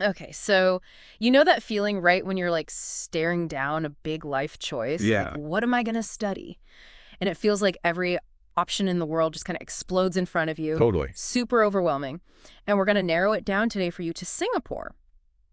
Okay, so you know that feeling right when you're like staring down a big life choice? Like, Yeah, what am I going to study? And it feels like every option in the world just kind of explodes in front of you. totally. Super overwhelming. And we're going to narrow it down today for you to Singapore,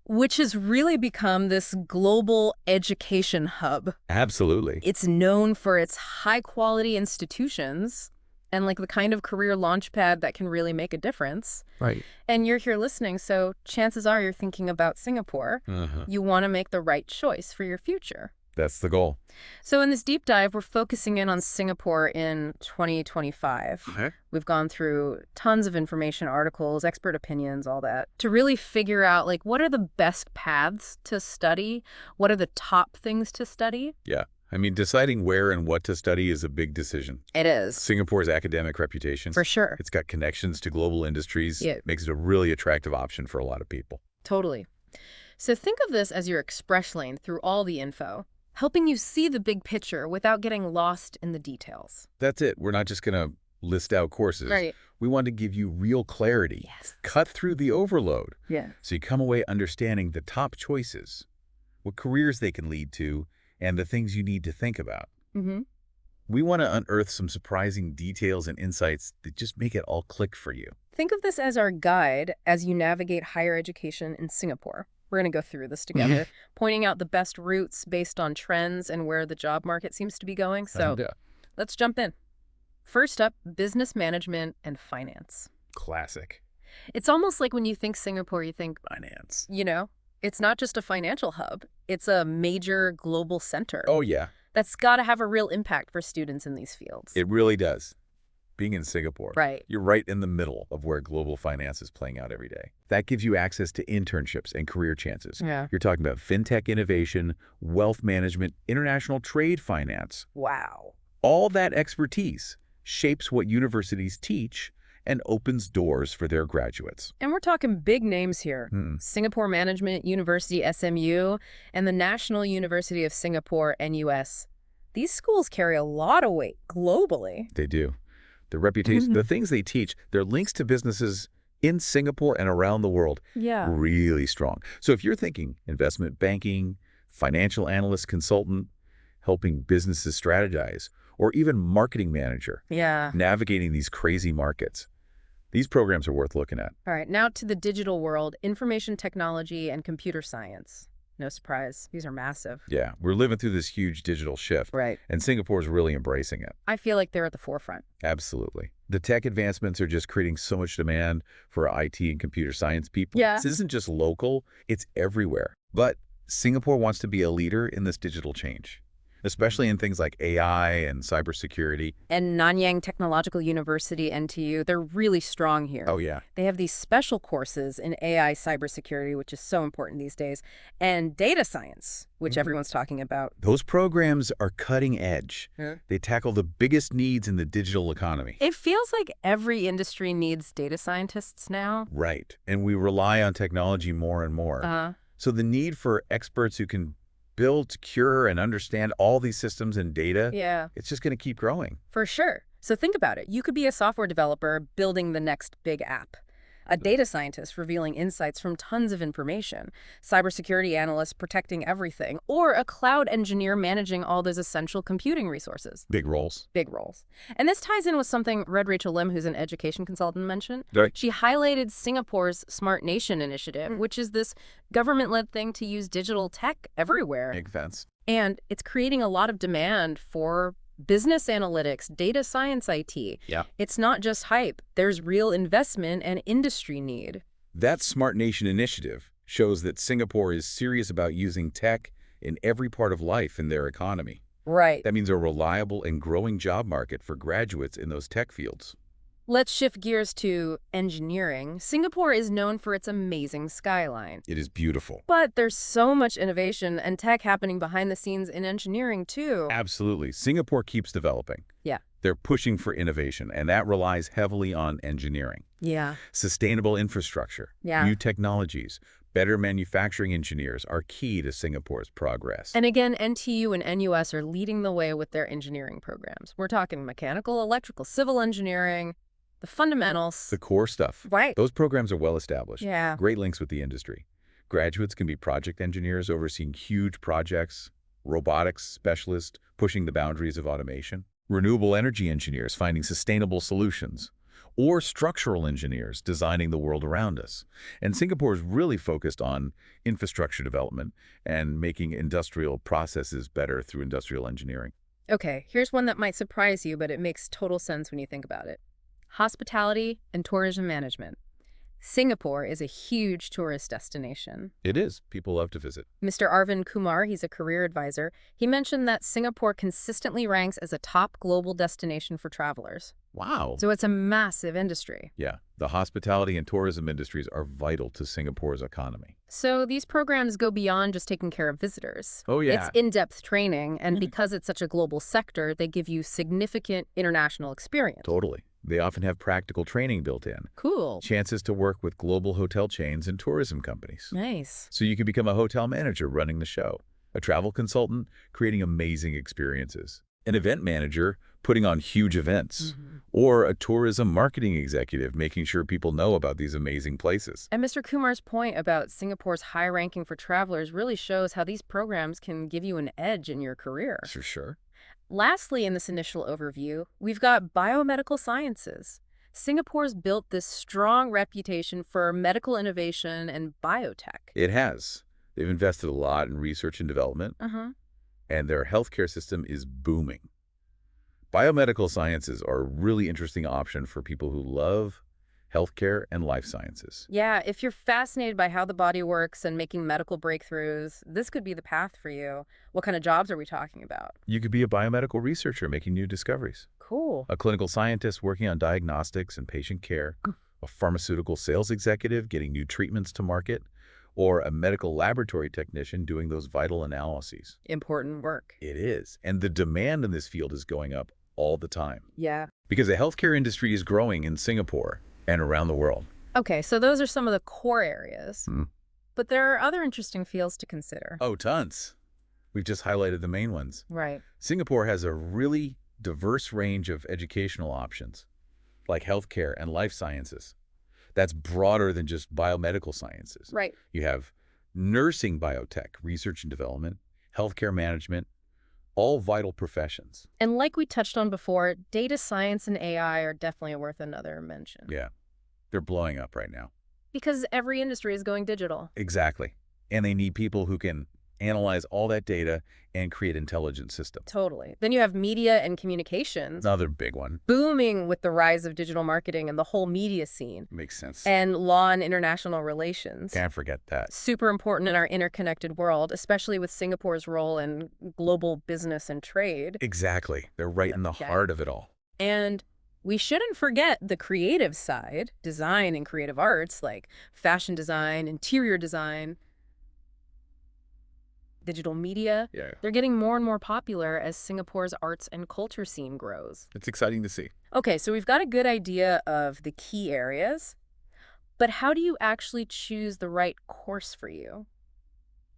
which has really become this global education hub. Absolutely. It's known for its high quality institutions and like the kind of career launchpad that can really make a difference. Right. And you're here listening, so chances are you're thinking about Singapore. Uh-huh. You want to make the right choice for your future. That's the goal. So in this deep dive, we're focusing in on Singapore in 2025. Okay. We've gone through tons of information, articles, expert opinions, all that, to really figure out, like, what are the best paths to study? What are the top things to study? Yeah. I mean, deciding where and what to study is a big decision. It is. Singapore's academic reputation. For sure. It's got connections to global industries. Yeah. Makes it a really attractive option for a lot of people. Totally. So think of this as your express lane through all the info, helping you see the big picture without getting lost in the details. That's it. We're not just going to list out courses. Right. We want to give you real clarity. Yes. Cut through the overload. Yeah. So you come away understanding the top choices, what careers they can lead to, and the things you need to think about. Mm-hmm. We want to unearth some surprising details and insights that just make it all click for you. Think of this as our guide as you navigate higher education in Singapore. We're going to go through this together, pointing out the best routes based on trends and where the job market seems to be going. So let's jump in. First up, business management and finance. Classic. It's almost like when you think Singapore, you think, Finance. It's not just a financial hub. It's a major global center. Oh, yeah. That's got to have a real impact for students in these fields. It really does. Being in Singapore, Right. you're right in the middle of where global finance is playing out every day. That gives you access to internships and career chances. Yeah. You're talking about fintech innovation, wealth management, international trade finance. Wow. All that expertise shapes what universities teach and opens doors for their graduates. And we're talking big names here. Singapore Management University, SMU, and the National University of Singapore, NUS. These schools carry a lot of weight globally. They do. The reputation, the things they teach, their links to businesses in Singapore and around the world, Yeah. really strong. So if you're thinking investment banking, financial analyst, consultant, helping businesses strategize, or even marketing manager, Yeah. navigating these crazy markets, these programs are worth looking at. All right, now to the digital world, information technology and computer science. No surprise, these are massive. Yeah, we're living through this huge digital shift, Right. and Singapore's really embracing it. I feel like they're at the forefront. Absolutely. The tech advancements are just creating so much demand for IT and computer science people. Yeah. This isn't just local, it's everywhere. But Singapore wants to be a leader in this digital change, especially in things like AI and cybersecurity. And Nanyang Technological University, NTU, they're really strong here. Oh, yeah. They have these special courses in AI cybersecurity, which is so important these days, and data science, which everyone's talking about. Those programs are cutting edge. Yeah. They tackle the biggest needs in the digital economy. It feels like every industry needs data scientists now. Right. And we rely on technology more and more. So the need for experts who can build, secure, and understand all these systems and data, Yeah. it's just going to keep growing. For sure. So think about it. You could be a software developer building the next big app, a data scientist revealing insights from tons of information, cybersecurity analyst protecting everything, or a cloud engineer managing all those essential computing resources. Big roles. Big roles. And this ties in with something Red Rachel Lim, who's an education consultant, mentioned. Right. She highlighted Singapore's Smart Nation initiative, which is this government-led thing to use digital tech everywhere. Makes sense. And it's creating a lot of demand for business analytics, data science IT. Yeah. It's not just hype. There's real investment and industry need. That Smart Nation initiative shows that Singapore is serious about using tech in every part of life in their economy. Right. That means a reliable and growing job market for graduates in those tech fields. Let's shift gears to engineering. Singapore is known for its amazing skyline. It is beautiful. But there's so much innovation and tech happening behind the scenes in engineering, too. Absolutely. Singapore keeps developing. Yeah. They're pushing for innovation, and that relies heavily on engineering. Yeah. Sustainable infrastructure, Yeah. new technologies, better manufacturing engineers are key to Singapore's progress. And again, NTU and NUS are leading the way with their engineering programs. We're talking mechanical, electrical, civil engineering, the fundamentals. The core stuff. Right. Those programs are well established. Yeah. Great links with the industry. Graduates can be project engineers overseeing huge projects, robotics specialists pushing the boundaries of automation, renewable energy engineers finding sustainable solutions, or structural engineers designing the world around us. And Singapore is really focused on infrastructure development and making industrial processes better through industrial engineering. Okay, here's one that might surprise you, but it makes total sense when you think about it. Hospitality and tourism management. Singapore is a huge tourist destination. It is. People love to visit. Mr. Arvind Kumar, he's a career advisor, he mentioned that Singapore consistently ranks as a top global destination for travelers. Wow. So it's a massive industry. Yeah, the hospitality and tourism industries are vital to Singapore's economy. So these programs go beyond just taking care of visitors. Oh, yeah. It's in-depth training, and because it's such a global sector, they give you significant international experience. Totally. They often have practical training built in. Cool. Chances to work with global hotel chains and tourism companies. Nice. So you can become a hotel manager running the show, a travel consultant creating amazing experiences, an event manager putting on huge events, or a tourism marketing executive making sure people know about these amazing places. And Mr. Kumar's point about Singapore's high ranking for travelers really shows how these programs can give you an edge in your career. For sure. Lastly, in this initial overview, we've got biomedical sciences. Singapore's built this strong reputation for medical innovation and biotech. It has. They've invested a lot in research and development, and their healthcare system is booming. Biomedical sciences are a really interesting option for people who love healthcare and life sciences. Yeah, if you're fascinated by how the body works and making medical breakthroughs, this could be the path for you. What kind of jobs are we talking about? You could be a biomedical researcher making new discoveries, Cool. a clinical scientist working on diagnostics and patient care, a pharmaceutical sales executive getting new treatments to market, or a medical laboratory technician doing those vital analyses. Important work. It is. And the demand in this field is going up all the time Yeah. because the healthcare industry is growing in Singapore and around the world. Okay, so those are some of the core areas. Hmm. But there are other interesting fields to consider. Oh, tons. We've just highlighted the main ones. Right. Singapore has a really diverse range of educational options, like healthcare and life sciences. That's broader than just biomedical sciences. Right. You have nursing biotech, research and development, healthcare management, all vital professions. And like we touched on before, data science and AI are definitely worth another mention. Yeah, they're blowing up right now. Because every industry is going digital. Exactly. And they need people who can analyze all that data and create intelligent systems. Totally. Then you have media and communications. Another big one. Booming with the rise of digital marketing and the whole media scene. Makes sense. And law and international relations. Can't forget that. Super important in our interconnected world, especially with Singapore's role in global business and trade. Exactly. They're right in the heart of it all. And we shouldn't forget the creative side, design and creative arts like fashion design, interior design, digital media. Yeah. They're getting more and more popular as Singapore's arts and culture scene grows. It's exciting to see. Okay, so we've got a good idea of the key areas, but how do you actually choose the right course for you?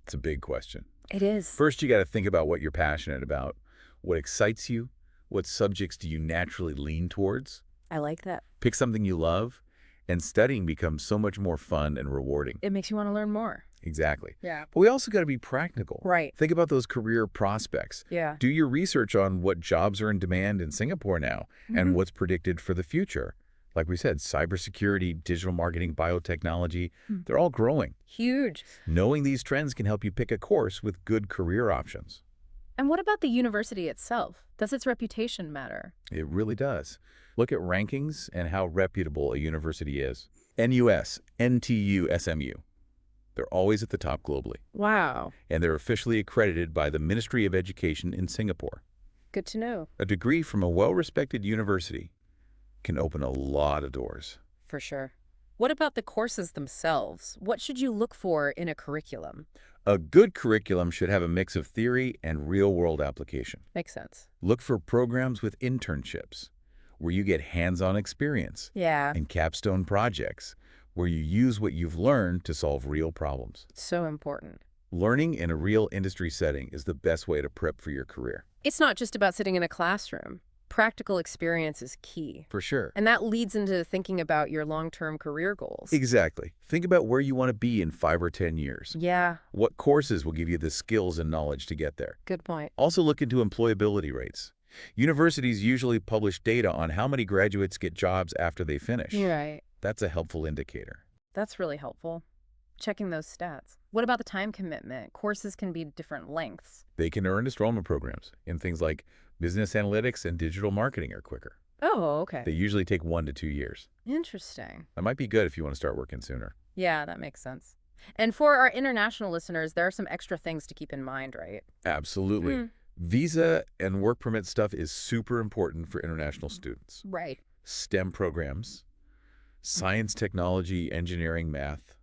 It's a big question. It is. First, you got to think about what you're passionate about, what excites you, what subjects do you naturally lean towards. I like that. Pick something you love, and studying becomes so much more fun and rewarding. It makes you want to learn more. Exactly. Yeah. But we also got to be practical. Right. Think about those career prospects. Yeah. Do your research on what jobs are in demand in Singapore now and what's predicted for the future. Like we said, cybersecurity, digital marketing, biotechnology, they're all growing. Huge. Knowing these trends can help you pick a course with good career options. And what about the university itself? Does its reputation matter? It really does. Look at rankings and how reputable a university is. NUS, NTU, SMU. They're always at the top globally. Wow. And they're officially accredited by the Ministry of Education in Singapore. Good to know. A degree from a well-respected university can open a lot of doors. For sure. What about the courses themselves? What should you look for in a curriculum? A good curriculum should have a mix of theory and real-world application. Makes sense. Look for programs with internships, where you get hands-on experience, Yeah. and capstone projects, where you use what you've learned to solve real problems. So important. Learning in a real industry setting is the best way to prep for your career. It's not just about sitting in a classroom. Practical experience is key. For sure. And that leads into thinking about your long-term career goals. Exactly. Think about where you want to be in 5 or 10 years. Yeah, What courses will give you the skills and knowledge to get there? good point. Also look into employability rates. Universities usually publish data on how many graduates get jobs after they finish. You're right. That's a helpful indicator. That's really helpful. Checking those stats. What about the time commitment? Courses can be different lengths. They can earn enrollment programs, and things like business analytics and digital marketing are quicker. Oh, okay. They usually take 1 to 2 years. Interesting. That might be good if you want to start working sooner. Yeah, that makes sense. And for our international listeners, there are some extra things to keep in mind, right? Absolutely. Mm. Visa and work permit stuff is super important for international students. Right. STEM programs, science, technology, engineering, math.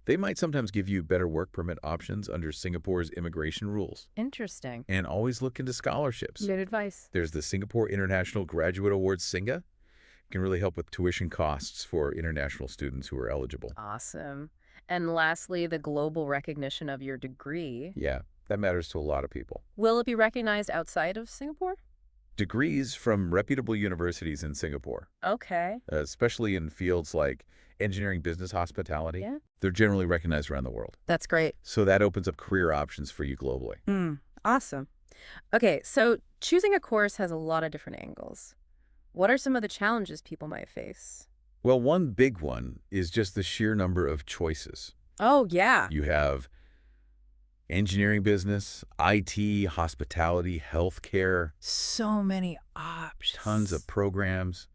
They might sometimes give you better work permit options under Singapore's immigration rules. Interesting. And always look into scholarships. Good advice. There's the Singapore International Graduate Award, SINGA. Can really help with tuition costs for international students who are eligible. Awesome. And lastly, the global recognition of your degree. Yeah, that matters to a lot of people. Will it be recognized outside of Singapore? Degrees from reputable universities in Singapore, Okay. especially in fields like engineering, business, hospitality, Yeah. they're generally recognized around the world. That's great. So that opens up career options for you globally. Awesome. Okay, so choosing a course has a lot of different angles. What are some of the challenges people might face? Well, one big one is just the sheer number of choices. Oh, yeah. You have engineering business, IT, hospitality, healthcare, So many options. tons of programs.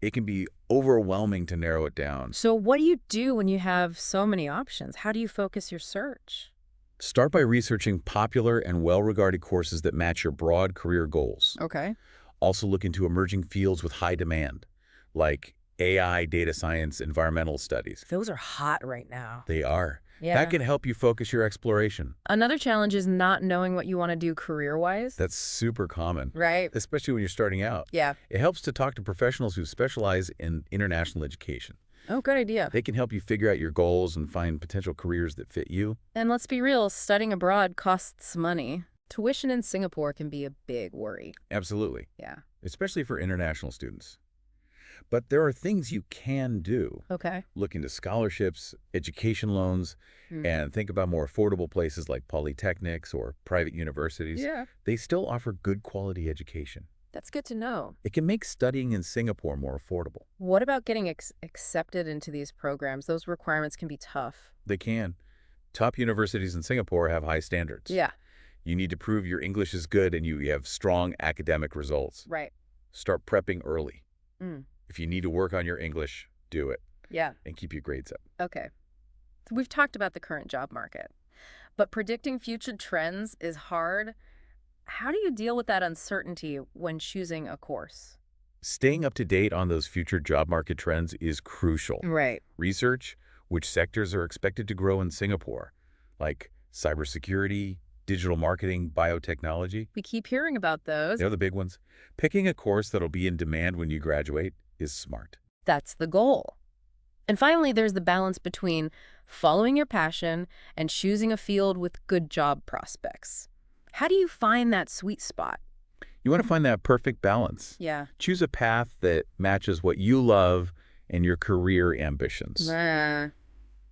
It can be overwhelming to narrow it down. So what do you do when you have so many options? How do you focus your search? Start by researching popular and well-regarded courses that match your broad career goals. Okay. Also look into emerging fields with high demand, like AI, data science, environmental studies. Those are hot right now. They are. Yeah. That can help you focus your exploration. Another challenge is not knowing what you want to do career-wise. That's super common, Right. especially when you're starting out. Yeah. It helps to talk to professionals who specialize in international education. Oh, good idea. They can help you figure out your goals and find potential careers that fit you. And let's be real, studying abroad costs money. Tuition in Singapore can be a big worry. Absolutely, Yeah. especially for international students. But there are things you can do. Okay. Look into scholarships, education loans, and think about more affordable places like polytechnics or private universities. Yeah. They still offer good quality education. That's good to know. It can make studying in Singapore more affordable. What about getting accepted into these programs? Those requirements can be tough. They can. Top universities in Singapore have high standards. Yeah. You need to prove your English is good and you have strong academic results. Right. Start prepping early. Mm. If you need to work on your English, do it Yeah. and keep your grades up. Okay. So we've talked about the current job market, but predicting future trends is hard. How do you deal with that uncertainty when choosing a course? Staying up to date on those future job market trends is crucial. Right. Research which sectors are expected to grow in Singapore, like cybersecurity, digital marketing, biotechnology. We keep hearing about those. They're the big ones. Picking a course that'll be in demand when you graduate is smart. That's the goal. And finally, there's the balance between following your passion and choosing a field with good job prospects. How do you find that sweet spot? You want to find that perfect balance. Yeah. Choose a path that matches what you love and your career ambitions.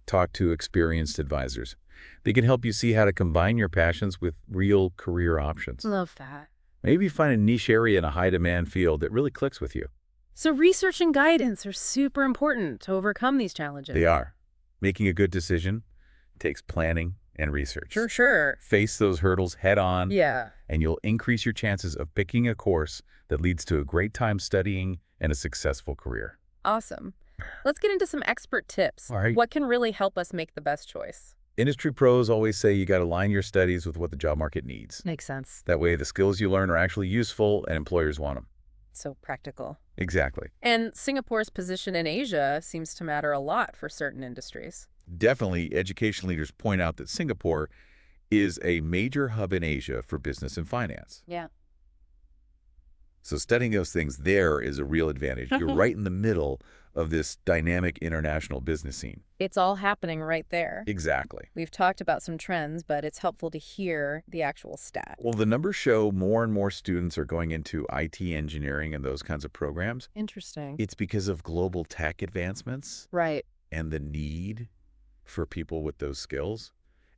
Talk to experienced advisors. They can help you see how to combine your passions with real career options. Love that. Maybe find a niche area in a high-demand field that really clicks with you. So research and guidance are super important to overcome these challenges. They are. Making a good decision takes planning and research. Sure. Face those hurdles head on, Yeah. and you'll increase your chances of picking a course that leads to a great time studying and a successful career. Awesome. Let's get into some expert tips. All right. What can really help us make the best choice? Industry pros always say you got to align your studies with what the job market needs. Makes sense. That way the skills you learn are actually useful and employers want them. So practical. Exactly. And Singapore's position in Asia seems to matter a lot for certain industries. Definitely, education leaders point out that Singapore is a major hub in Asia for business and finance. Yeah. So studying those things there is a real advantage. You're right in the middle of this dynamic international business scene. It's all happening right there. Exactly. We've talked about some trends, but it's helpful to hear the actual stats. Well, the numbers show more and more students are going into IT engineering and those kinds of programs. Interesting. It's because of global tech advancements Right. and the need for people with those skills.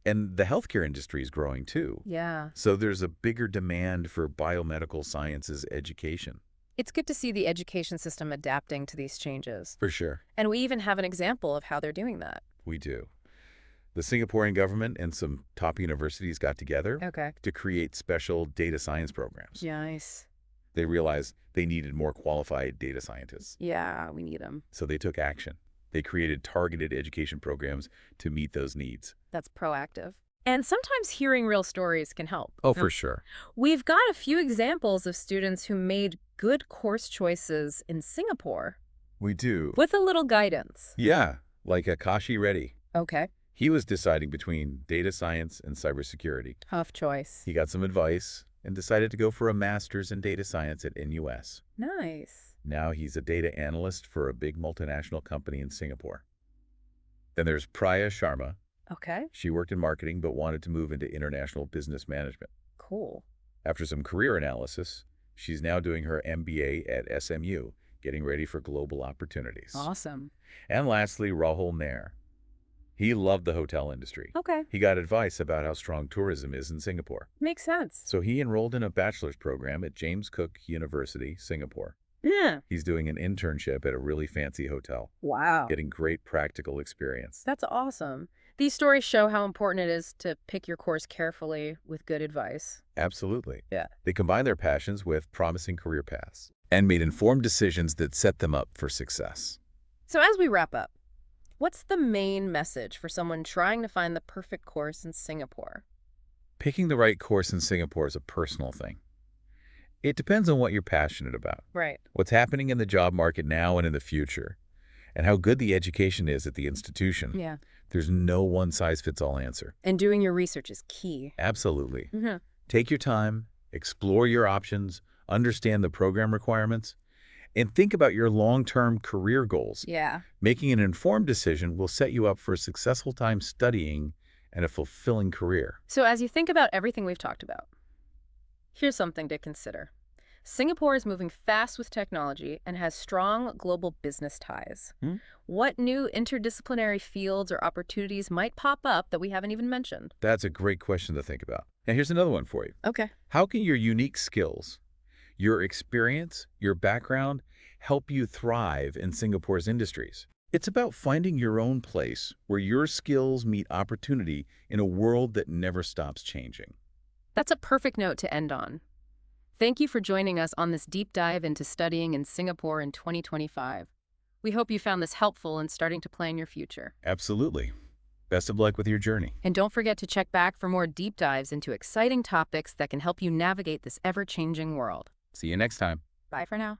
And the healthcare industry is growing too. Yeah. So there's a bigger demand for biomedical sciences education. It's good to see the education system adapting to these changes. For sure. And we even have an example of how they're doing that. We do. The Singaporean government and some top universities got together Okay. to create special data science programs. Nice. They realized they needed more qualified data scientists. Yeah, we need them. So they took action. They created targeted education programs to meet those needs. That's proactive. And sometimes hearing real stories can help. Oh, for sure. We've got a few examples of students who made good course choices in Singapore We do. with a little guidance. Yeah, like Akashi Reddy. Okay. He was deciding between data science and cybersecurity. Tough choice. He got some advice and decided to go for a master's in data science at NUS. Nice. Now he's a data analyst for a big multinational company in Singapore. Then there's Priya Sharma. Okay. She worked in marketing but wanted to move into international business management. Cool. After some career analysis, she's now doing her MBA at SMU, getting ready for global opportunities. Awesome. And lastly, Rahul Nair. He loved the hotel industry. Okay. He got advice about how strong tourism is in Singapore. Makes sense. So he enrolled in a bachelor's program at James Cook University, Singapore. Yeah. He's doing an internship at a really fancy hotel, Wow. getting great practical experience. That's awesome. These stories show how important it is to pick your course carefully with good advice. Absolutely. Yeah. They combined their passions with promising career paths and made informed decisions that set them up for success. So as we wrap up, what's the main message for someone trying to find the perfect course in Singapore? Picking the right course in Singapore is a personal thing. It depends on what you're passionate about, Right. what's happening in the job market now and in the future, and how good the education is at the institution. Yeah. There's no one-size-fits-all answer. And doing your research is key. Absolutely. Mm-hmm. Take your time, explore your options, understand the program requirements, and think about your long-term career goals. Yeah. Making an informed decision will set you up for a successful time studying and a fulfilling career. So as you think about everything we've talked about, here's something to consider. Singapore is moving fast with technology and has strong global business ties. What new interdisciplinary fields or opportunities might pop up that we haven't even mentioned? That's a great question to think about. Now, here's another one for you. Okay. How can your unique skills, your experience, your background help you thrive in Singapore's industries? It's about finding your own place where your skills meet opportunity in a world that never stops changing. That's a perfect note to end on. Thank you for joining us on this deep dive into studying in Singapore in 2025. We hope you found this helpful in starting to plan your future. Absolutely. Best of luck with your journey. And don't forget to check back for more deep dives into exciting topics that can help you navigate this ever-changing world. See you next time. Bye for now.